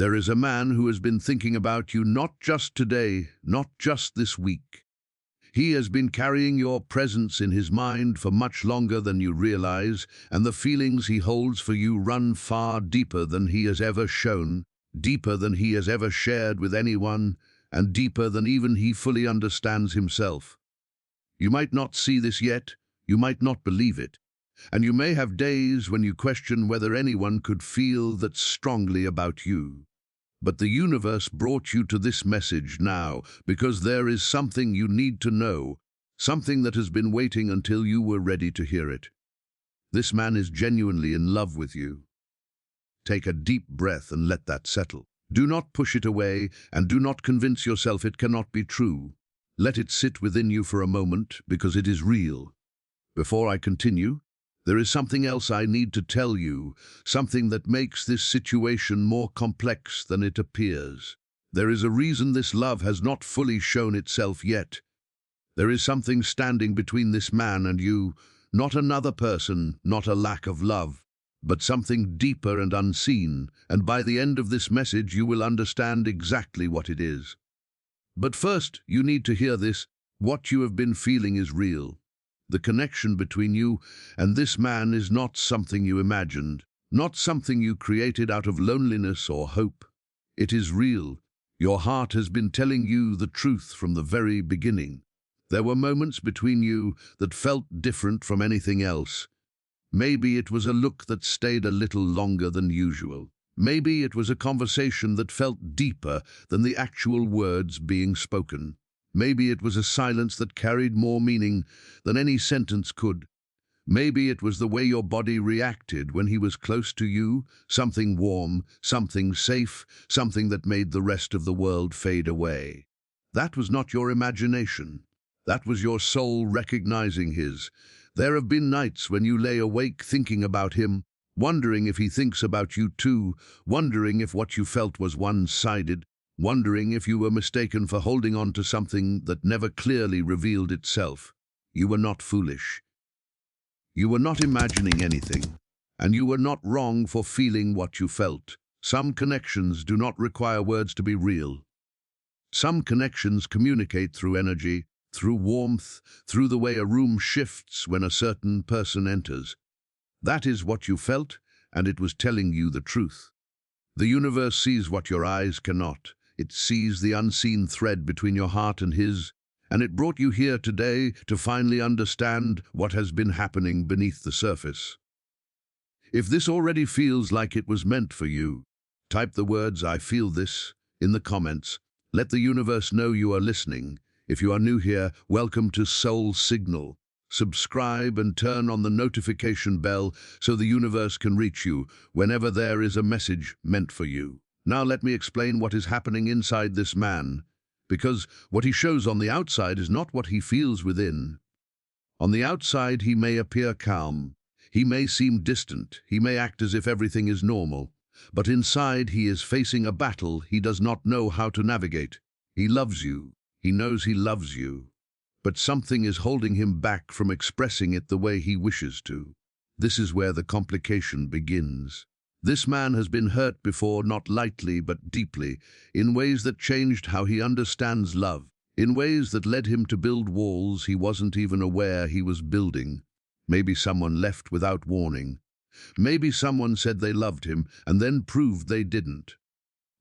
There is a man who has been thinking about you not just today, not just this week. He has been carrying your presence in his mind for much longer than you realize, and the feelings he holds for you run far deeper than he has ever shown, deeper than he has ever shared with anyone, and deeper than even he fully understands himself. You might not see this yet, you might not believe it, and you may have days when you question whether anyone could feel that strongly about you. But the universe brought you to this message now because there is something you need to know, something that has been waiting until you were ready to hear it. This man is genuinely in love with you. Take a deep breath and let that settle. Do not push it away, and do not convince yourself it cannot be true. Let it sit within you for a moment, because it is real. Before I continue, there is something else I need to tell you, something that makes this situation more complex than it appears. There is a reason this love has not fully shown itself yet. There is something standing between this man and you, not another person, not a lack of love, but something deeper and unseen, and by the end of this message you will understand exactly what it is. But first, you need to hear this. What you have been feeling is real. The connection between you and this man is not something you imagined, not something you created out of loneliness or hope. It is real. Your heart has been telling you the truth from the very beginning. There were moments between you that felt different from anything else. Maybe it was a look that stayed a little longer than usual. Maybe it was a conversation that felt deeper than the actual words being spoken. Maybe it was a silence that carried more meaning than any sentence could. Maybe it was the way your body reacted when he was close to you, something warm, something safe, something that made the rest of the world fade away. That was not your imagination. That was your soul recognizing his. There have been nights when you lay awake thinking about him, wondering if he thinks about you too, wondering if what you felt was one-sided, wondering if you were mistaken for holding on to something that never clearly revealed itself. You were not foolish. You were not imagining anything, and you were not wrong for feeling what you felt. Some connections do not require words to be real. Some connections communicate through energy, through warmth, through the way a room shifts when a certain person enters. That is what you felt, and it was telling you the truth. The universe sees what your eyes cannot. It sees the unseen thread between your heart and his, and it brought you here today to finally understand what has been happening beneath the surface. If this already feels like it was meant for you, type the words "I feel this" in the comments. Let the universe know you are listening. If you are new here, welcome to Soul Signal. Subscribe and turn on the notification bell so the universe can reach you whenever there is a message meant for you. Now let me explain what is happening inside this man, because what he shows on the outside is not what he feels within. On the outside, he may appear calm, he may seem distant, he may act as if everything is normal, but inside he is facing a battle he does not know how to navigate. He loves you, he knows he loves you, but something is holding him back from expressing it the way he wishes to. This is where the complication begins. This man has been hurt before, not lightly but deeply, in ways that changed how he understands love, in ways that led him to build walls he wasn't even aware he was building. Maybe someone left without warning. Maybe someone said they loved him and then proved they didn't.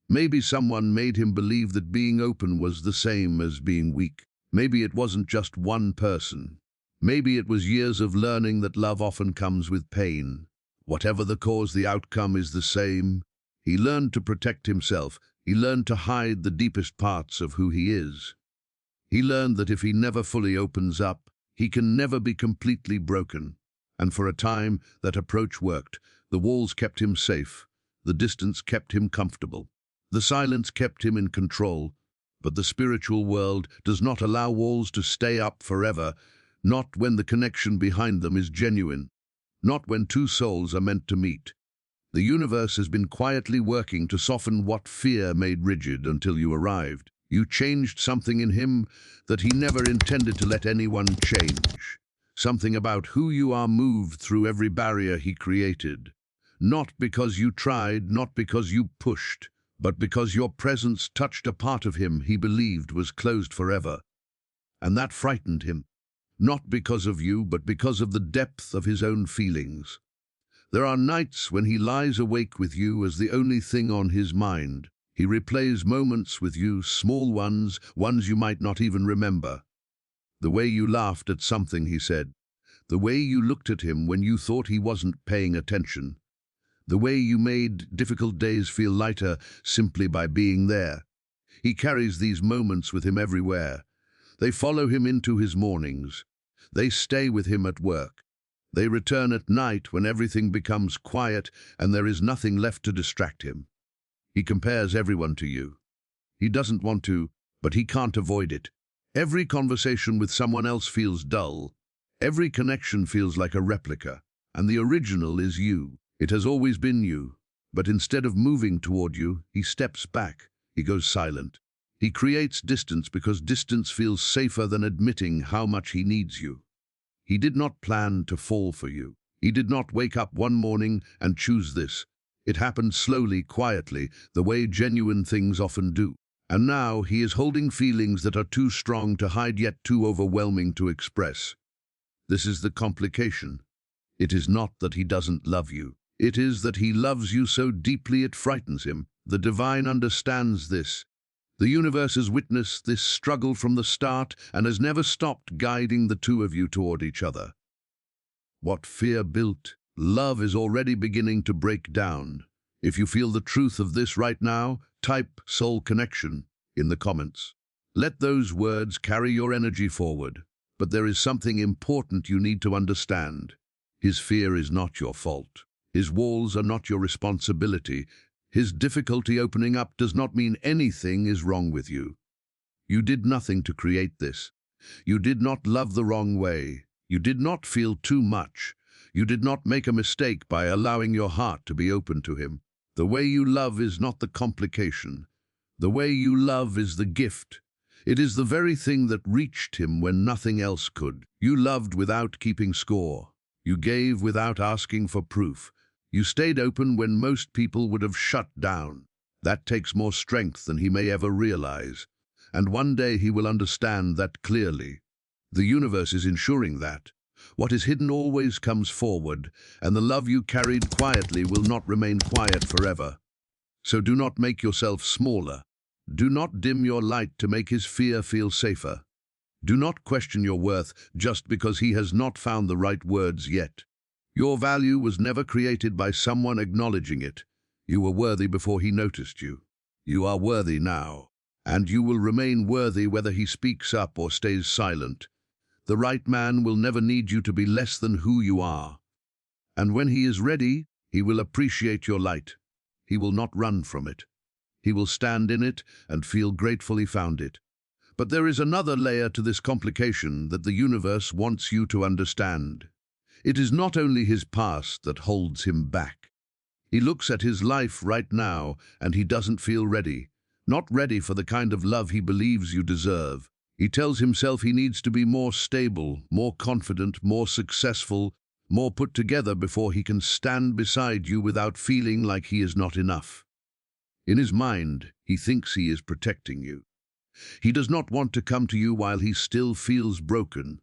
Maybe someone made him believe that being open was the same as being weak. Maybe it wasn't just one person. Maybe it was years of learning that love often comes with pain. Whatever the cause, the outcome is the same. He learned to protect himself. He learned to hide the deepest parts of who he is. He learned that if he never fully opens up, he can never be completely broken. And for a time, that approach worked. The walls kept him safe. The distance kept him comfortable. The silence kept him in control. But the spiritual world does not allow walls to stay up forever, not when the connection behind them is genuine. Not when two souls are meant to meet. The universe has been quietly working to soften what fear made rigid until you arrived. You changed something in him that he never intended to let anyone change. Something about who you are moved through every barrier he created. Not because you tried, not because you pushed, but because your presence touched a part of him he believed was closed forever. And that frightened him, not because of you, but because of the depth of his own feelings. There are nights when he lies awake with you as the only thing on his mind. He replays moments with you, small ones you might not even remember. The way you laughed at something he said, the way you looked at him when you thought he wasn't paying attention, the way you made difficult days feel lighter simply by being there. He carries these moments with him everywhere. They follow him into his mornings. They stay with him at work. They return at night when everything becomes quiet and there is nothing left to distract him. He compares everyone to you. He doesn't want to, but he can't avoid it. Every conversation with someone else feels dull. Every connection feels like a replica, and the original is you. It has always been you, but instead of moving toward you, he steps back. He goes silent. He creates distance because distance feels safer than admitting how much he needs you. He did not plan to fall for you. He did not wake up one morning and choose this. It happened slowly, quietly, the way genuine things often do. And now he is holding feelings that are too strong to hide yet too overwhelming to express. This is the complication. It is not that he doesn't love you. It is that he loves you so deeply it frightens him. The divine understands this. The universe has witnessed this struggle from the start and has never stopped guiding the two of you toward each other. What fear built, love is already beginning to break down. If you feel the truth of this right now, type soul connection in the comments. Let those words carry your energy forward. But there is something important you need to understand. His fear is not your fault. His walls are not your responsibility. His difficulty opening up does not mean anything is wrong with you. You did nothing to create this. You did not love the wrong way. You did not feel too much. You did not make a mistake by allowing your heart to be open to him. The way you love is not the complication. The way you love is the gift. It is the very thing that reached him when nothing else could. You loved without keeping score. You gave without asking for proof. You stayed open when most people would have shut down. That takes more strength than he may ever realize. And one day he will understand that clearly. The universe is ensuring that. What is hidden always comes forward, and the love you carried quietly will not remain quiet forever. So do not make yourself smaller. Do not dim your light to make his fear feel safer. Do not question your worth just because he has not found the right words yet. Your value was never created by someone acknowledging it. You were worthy before he noticed you. You are worthy now, and you will remain worthy whether he speaks up or stays silent. The right man will never need you to be less than who you are. And when he is ready, he will appreciate your light. He will not run from it. He will stand in it and feel grateful he found it. But there is another layer to this complication that the universe wants you to understand. It is not only his past that holds him back. He looks at his life right now and he doesn't feel ready. Not ready for the kind of love he believes you deserve. He tells himself he needs to be more stable, more confident, more successful, more put together before he can stand beside you without feeling like he is not enough. In his mind, he thinks he is protecting you. He does not want to come to you while he still feels broken.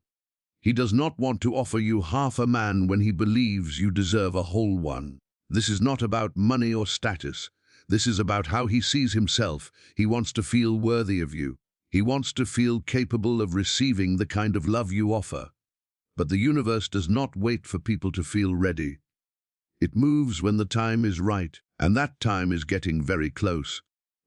He does not want to offer you half a man when he believes you deserve a whole one. This is not about money or status. This is about how he sees himself. He wants to feel worthy of you. He wants to feel capable of receiving the kind of love you offer. But the universe does not wait for people to feel ready. It moves when the time is right, and that time is getting very close.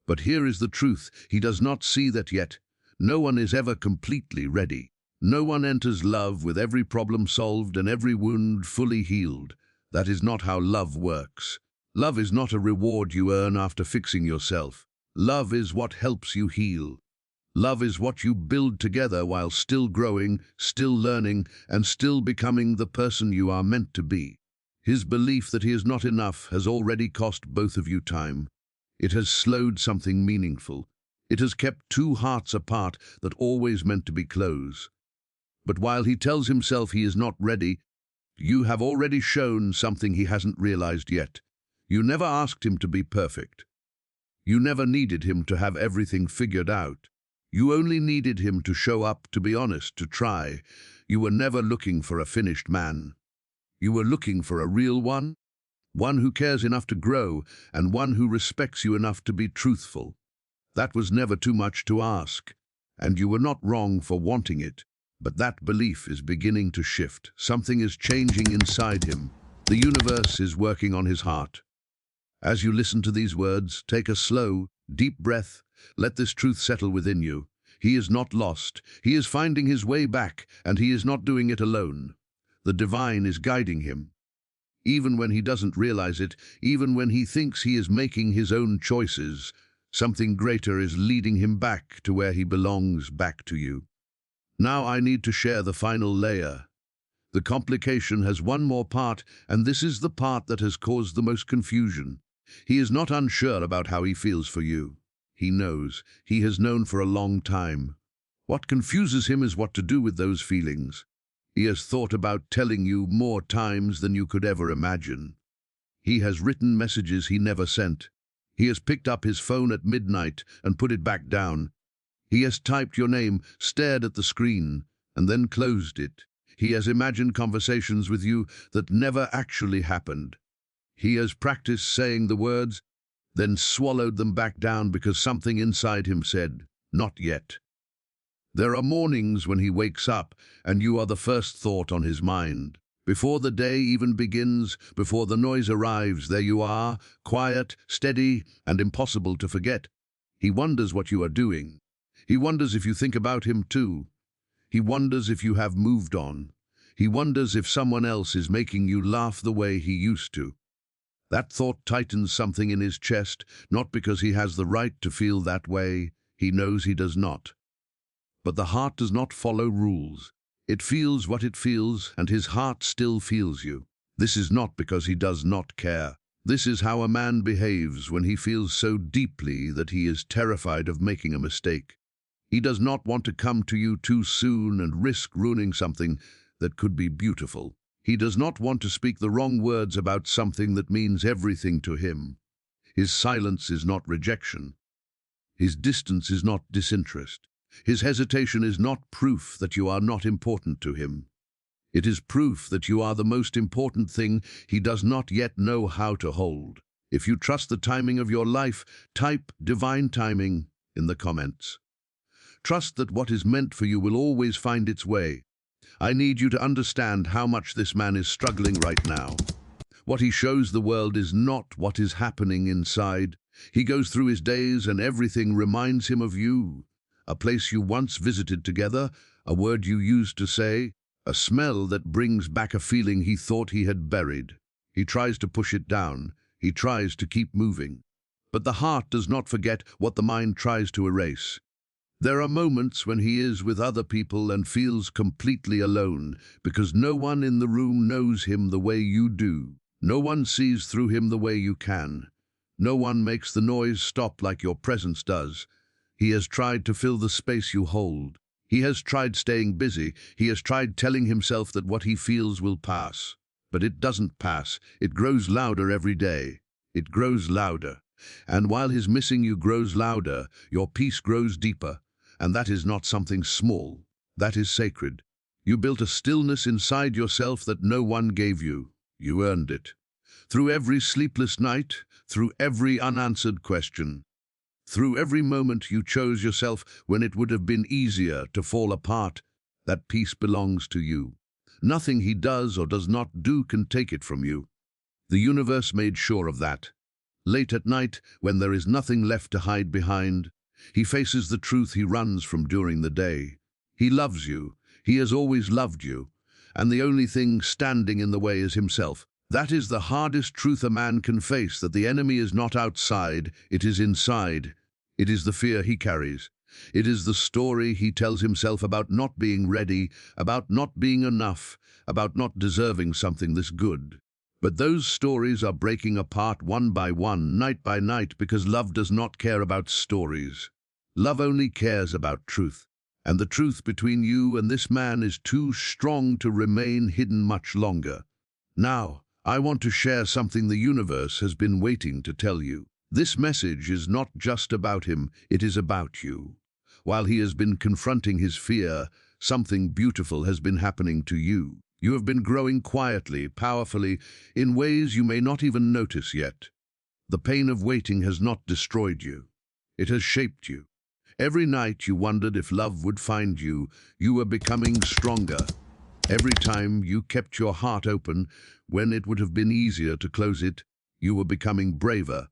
But here is the truth. He does not see that yet. No one is ever completely ready. No one enters love with every problem solved and every wound fully healed. That is not how love works. Love is not a reward you earn after fixing yourself. Love is what helps you heal. Love is what you build together while still growing, still learning, and still becoming the person you are meant to be. His belief that he is not enough has already cost both of you time. It has slowed something meaningful. It has kept two hearts apart that always meant to be close. But while he tells himself he is not ready, you have already shown something he hasn't realized yet. You never asked him to be perfect. You never needed him to have everything figured out. You only needed him to show up, to be honest, to try. You were never looking for a finished man. You were looking for a real one who cares enough to grow, and one who respects you enough to be truthful. That was never too much to ask, and you were not wrong for wanting it. But that belief is beginning to shift. Something is changing inside him. The universe is working on his heart. As you listen to these words, take a slow, deep breath. Let this truth settle within you. He is not lost. He is finding his way back, and he is not doing it alone. The divine is guiding him. Even when he doesn't realize it, even when he thinks he is making his own choices, something greater is leading him back to where he belongs, back to you. Now I need to share the final layer. The complication has one more part, and this is the part that has caused the most confusion. He is not unsure about how he feels for you. He knows. He has known for a long time. What confuses him is what to do with those feelings. He has thought about telling you more times than you could ever imagine. He has written messages he never sent. He has picked up his phone at midnight and put it back down. He has typed your name, stared at the screen, and then closed it. He has imagined conversations with you that never actually happened. He has practiced saying the words, then swallowed them back down because something inside him said, "Not yet." There are mornings when he wakes up and you are the first thought on his mind. Before the day even begins, before the noise arrives, there you are, quiet, steady, and impossible to forget. He wonders what you are doing. He wonders if you think about him too. He wonders if you have moved on. He wonders if someone else is making you laugh the way he used to. That thought tightens something in his chest, not because he has the right to feel that way. He knows he does not. But the heart does not follow rules. It feels what it feels, and his heart still feels you. This is not because he does not care. This is how a man behaves when he feels so deeply that he is terrified of making a mistake. He does not want to come to you too soon and risk ruining something that could be beautiful. He does not want to speak the wrong words about something that means everything to him. His silence is not rejection. His distance is not disinterest. His hesitation is not proof that you are not important to him. It is proof that you are the most important thing he does not yet know how to hold. If you trust the timing of your life, type divine timing in the comments. Trust that what is meant for you will always find its way. I need you to understand how much this man is struggling right now. What he shows the world is not what is happening inside. He goes through his days and everything reminds him of you. A place you once visited together, a word you used to say, a smell that brings back a feeling he thought he had buried. He tries to push it down. He tries to keep moving. But the heart does not forget what the mind tries to erase. There are moments when he is with other people and feels completely alone because no one in the room knows him the way you do. No one sees through him the way you can. No one makes the noise stop like your presence does. He has tried to fill the space you hold. He has tried staying busy. He has tried telling himself that what he feels will pass. But it doesn't pass. It grows louder every day. It grows louder. And while his missing you grows louder, your peace grows deeper. And that is not something small. That is sacred. You built a stillness inside yourself that no one gave you. You earned it. Through every sleepless night, through every unanswered question, through every moment you chose yourself when it would have been easier to fall apart, that peace belongs to you. Nothing he does or does not do can take it from you. The universe made sure of that. Late at night, when there is nothing left to hide behind, he faces the truth he runs from during the day. He loves you. He has always loved you. And the only thing standing in the way is himself. That is the hardest truth a man can face, that the enemy is not outside, it is inside. It is the fear he carries. It is the story he tells himself about not being ready, about not being enough, about not deserving something this good. But those stories are breaking apart one by one, night by night, because love does not care about stories. Love only cares about truth. And the truth between you and this man is too strong to remain hidden much longer. Now, I want to share something the universe has been waiting to tell you. This message is not just about him, it is about you. While he has been confronting his fear, something beautiful has been happening to you. You have been growing quietly, powerfully, in ways you may not even notice yet. The pain of waiting has not destroyed you. It has shaped you. Every night you wondered if love would find you, you were becoming stronger. Every time you kept your heart open, when it would have been easier to close it, you were becoming braver.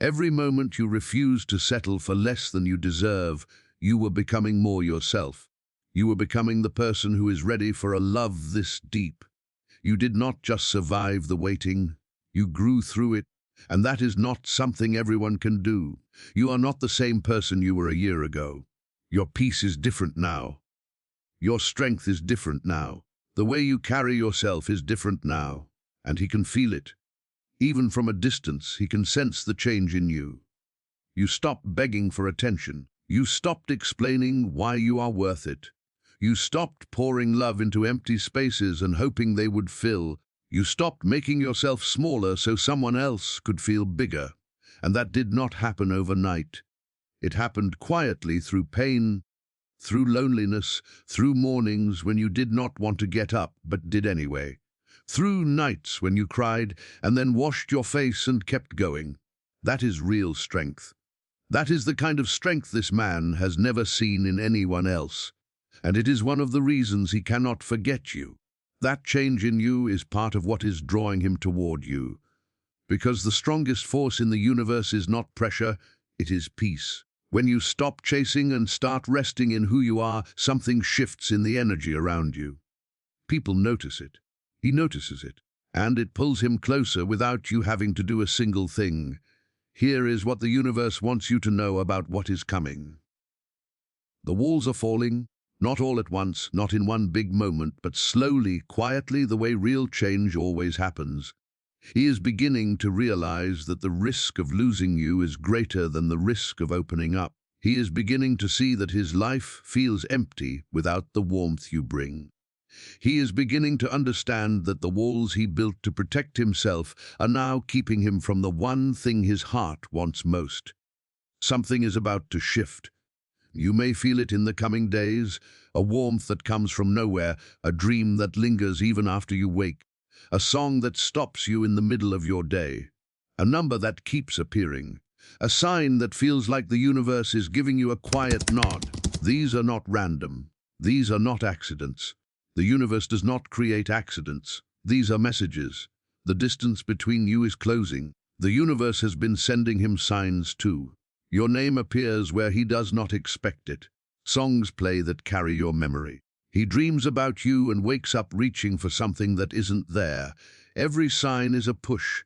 Every moment you refused to settle for less than you deserve, you were becoming more yourself. You were becoming the person who is ready for a love this deep. You did not just survive the waiting, you grew through it, and that is not something everyone can do. You are not the same person you were a year ago. Your peace is different now. Your strength is different now. The way you carry yourself is different now, and he can feel it. Even from a distance, he can sense the change in you. You stopped begging for attention. You stopped explaining why you are worth it. You stopped pouring love into empty spaces and hoping they would fill. You stopped making yourself smaller so someone else could feel bigger. And that did not happen overnight. It happened quietly through pain, through loneliness, through mornings when you did not want to get up but did anyway. Through nights when you cried and then washed your face and kept going. That is real strength. That is the kind of strength this man has never seen in anyone else. And it is one of the reasons he cannot forget you. That change in you is part of what is drawing him toward you. Because the strongest force in the universe is not pressure, it is peace. When you stop chasing and start resting in who you are, something shifts in the energy around you. People notice it. He notices it. And it pulls him closer without you having to do a single thing. Here is what the universe wants you to know about what is coming. The walls are falling, not all at once, not in one big moment, but slowly, quietly, the way real change always happens. He is beginning to realize that the risk of losing you is greater than the risk of opening up. He is beginning to see that his life feels empty without the warmth you bring. He is beginning to understand that the walls he built to protect himself are now keeping him from the one thing his heart wants most. Something is about to shift. You may feel it in the coming days, a warmth that comes from nowhere, a dream that lingers even after you wake, a song that stops you in the middle of your day, a number that keeps appearing, a sign that feels like the universe is giving you a quiet nod. These are not random. These are not accidents. The universe does not create accidents. These are messages. The distance between you is closing. The universe has been sending him signs too. Your name appears where he does not expect it. Songs play that carry your memory. He dreams about you and wakes up reaching for something that isn't there. Every sign is a push.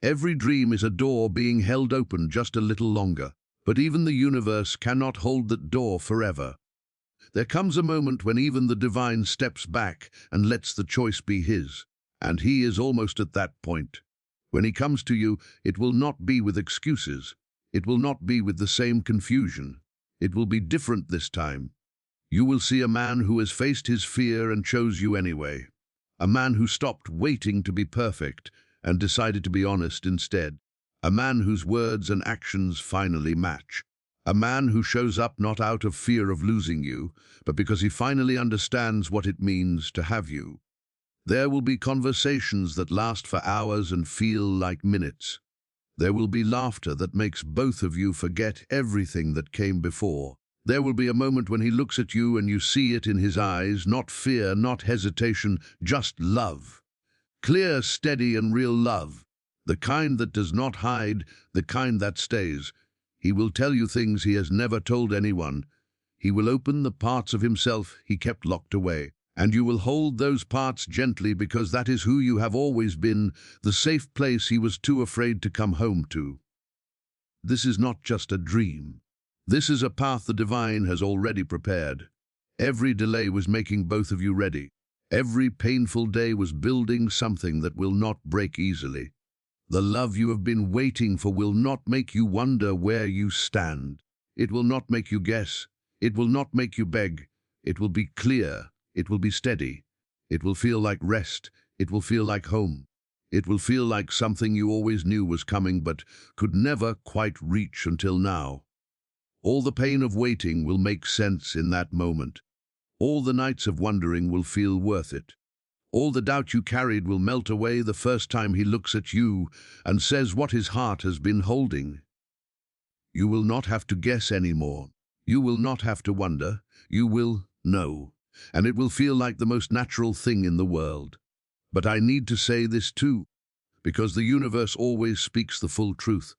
Every dream is a door being held open just a little longer. But even the universe cannot hold that door forever. There comes a moment when even the divine steps back and lets the choice be his. And he is almost at that point. When he comes to you, it will not be with excuses. It will not be with the same confusion. It will be different this time. You will see a man who has faced his fear and chose you anyway. A man who stopped waiting to be perfect and decided to be honest instead. A man whose words and actions finally match. A man who shows up not out of fear of losing you, but because he finally understands what it means to have you. There will be conversations that last for hours and feel like minutes. There will be laughter that makes both of you forget everything that came before. There will be a moment when he looks at you and you see it in his eyes, not fear, not hesitation, just love. Clear, steady, and real love. The kind that does not hide, the kind that stays. He will tell you things he has never told anyone. He will open the parts of himself he kept locked away. And you will hold those parts gently because that is who you have always been, the safe place he was too afraid to come home to. This is not just a dream. This is a path the divine has already prepared. Every delay was making both of you ready. Every painful day was building something that will not break easily. The love you have been waiting for will not make you wonder where you stand. It will not make you guess. It will not make you beg. It will be clear. It will be steady. It will feel like rest. It will feel like home. It will feel like something you always knew was coming but could never quite reach until now. All the pain of waiting will make sense in that moment. All the nights of wondering will feel worth it. All the doubt you carried will melt away the first time he looks at you and says what his heart has been holding. You will not have to guess anymore. You will not have to wonder. You will know. And it will feel like the most natural thing in the world. But I need to say this too, because the universe always speaks the full truth.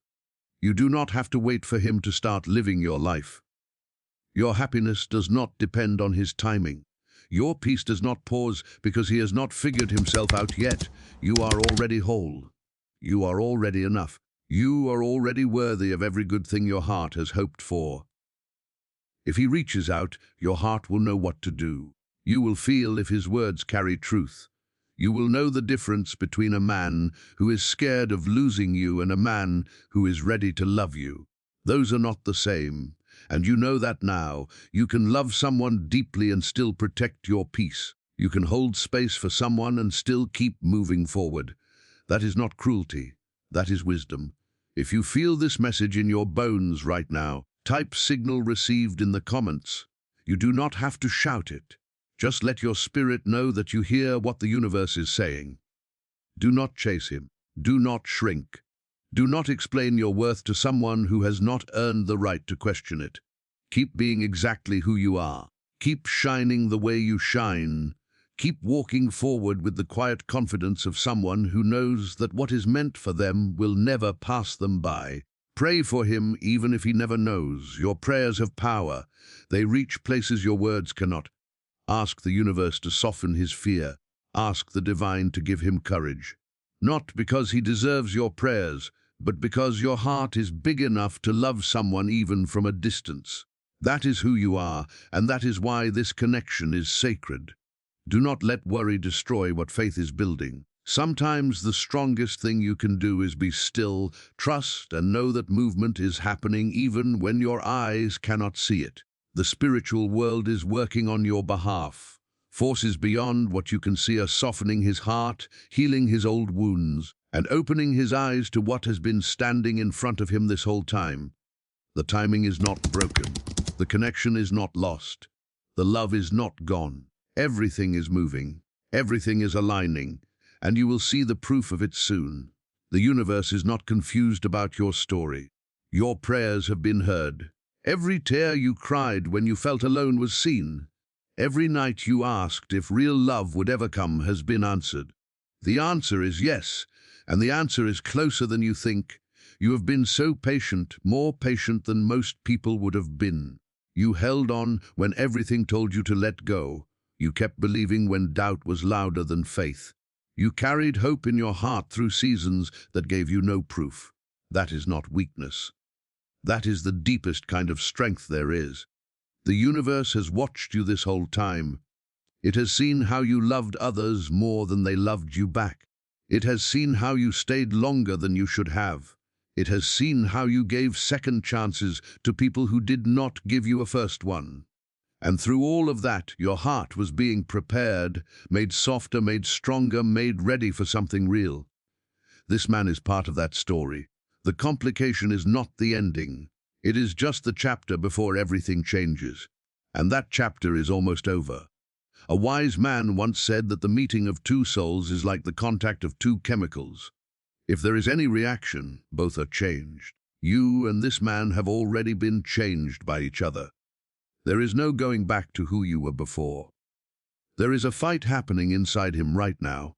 You do not have to wait for him to start living your life. Your happiness does not depend on his timing. Your peace does not pause because he has not figured himself out yet. You are already whole. You are already enough. You are already worthy of every good thing your heart has hoped for. If he reaches out, your heart will know what to do. You will feel if his words carry truth. You will know the difference between a man who is scared of losing you and a man who is ready to love you. Those are not the same, and you know that now. You can love someone deeply and still protect your peace. You can hold space for someone and still keep moving forward. That is not cruelty. That is wisdom. If you feel this message in your bones right now, type signal received in the comments. You do not have to shout it. Just let your spirit know that you hear what the universe is saying. Do not chase him. Do not shrink. Do not explain your worth to someone who has not earned the right to question it. Keep being exactly who you are. Keep shining the way you shine. Keep walking forward with the quiet confidence of someone who knows that what is meant for them will never pass them by. Pray for him even if he never knows. Your prayers have power. They reach places your words cannot. Ask the universe to soften his fear. Ask the divine to give him courage. Not because he deserves your prayers, but because your heart is big enough to love someone even from a distance. That is who you are, and that is why this connection is sacred. Do not let worry destroy what faith is building. Sometimes the strongest thing you can do is be still, trust, and know that movement is happening even when your eyes cannot see it. The spiritual world is working on your behalf. Forces beyond what you can see are softening his heart, healing his old wounds, and opening his eyes to what has been standing in front of him this whole time. The timing is not broken. The connection is not lost. The love is not gone. Everything is moving. Everything is aligning. And you will see the proof of it soon. The universe is not confused about your story. Your prayers have been heard. Every tear you cried when you felt alone was seen. Every night you asked if real love would ever come has been answered. The answer is yes, and the answer is closer than you think. You have been so patient, more patient than most people would have been. You held on when everything told you to let go. You kept believing when doubt was louder than faith. You carried hope in your heart through seasons that gave you no proof. That is not weakness. That is the deepest kind of strength there is. The universe has watched you this whole time. It has seen how you loved others more than they loved you back. It has seen how you stayed longer than you should have. It has seen how you gave second chances to people who did not give you a first one. And through all of that, your heart was being prepared, made softer, made stronger, made ready for something real. This man is part of that story. The complication is not the ending. It is just the chapter before everything changes. And that chapter is almost over. A wise man once said that the meeting of two souls is like the contact of two chemicals. If there is any reaction, both are changed. You and this man have already been changed by each other. There is no going back to who you were before. There is a fight happening inside him right now.